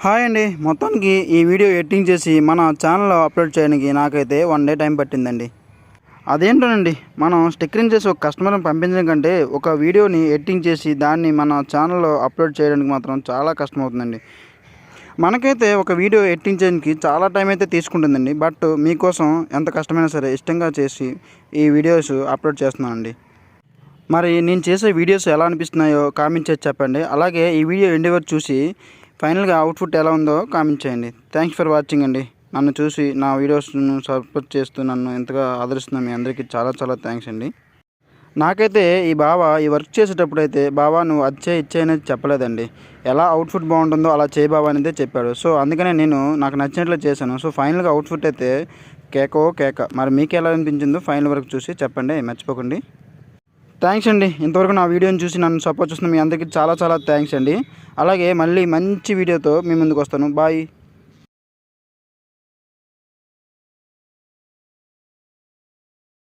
Hi అండి. మొత్తానికి ఈ వీడియో ఎడిటింగ్ చేసి మన ఛానల్లో అప్లోడ్ చేయడానికి నాకైతే 1 డే టైం పట్టిందండి. అదేంటోనండి, మనం స్టిక్కరింగ్ చేసి ఒక కస్టమర్ని పంపించడం కంటే ఒక వీడియోని ఎడిటింగ్ చేసి దాన్ని మన ఛానల్లో అప్లోడ్ చేయడానికి మాత్రం చాలా కష్టమవుతుందండి. మనకైతే ఒక వీడియో ఎడిటింగ్ చేయడానికి చాలా టైం అయితే తీసుకుంటుందండి. బట్ మీకోసం ఎంత కష్టమైనా సరే ఇష్టంగా చేసి ఈ వీడియోస్ అప్లోడ్ చేస్తున్నానండి. మరి నేను చేసే వీడియోస్ ఎలా అనిపిస్తున్నాయో కామెంట్ చేసి చెప్పండి. అలాగే ఈ వీడియో ఎండ్ వరకు చూసి ఫైనల్గా అవుట్పుట్ ఎలా ఉందో కామెంట్ చేయండి. థ్యాంక్స్ ఫర్ వాచింగ్ అండి. నన్ను చూసి నా వీడియోస్ను సపోర్ట్ చేస్తూ నన్ను ఎంతగా ఆదరిస్తున్న మీ అందరికీ చాలా చాలా థ్యాంక్స్ అండి. నాకైతే ఈ వర్క్ చేసేటప్పుడు అయితే బావా నువ్వు అది చేయి ఇచ్చే అనేది చెప్పలేదండి. ఎలా అవుట్పుట్ బాగుంటుందో అలా చేయి బావా అనేది చెప్పాడు. సో అందుకనే నేను నాకు నచ్చినట్లు చేశాను. సో ఫైనల్గా అవుట్పుట్ అయితే కేకో కేక. మరి మీకు ఎలా అనిపించిందో ఫైనల్ వరకు చూసి చెప్పండి, మర్చిపోకండి. థ్యాంక్స్ అండి. ఇంతవరకు నా వీడియోని చూసి నన్ను సపోర్ట్ చేస్తున్న మీ అందరికీ చాలా చాలా థ్యాంక్స్ అండి. అలాగే మళ్ళీ మంచి వీడియోతో మీ ముందుకు వస్తాను. బాయ్.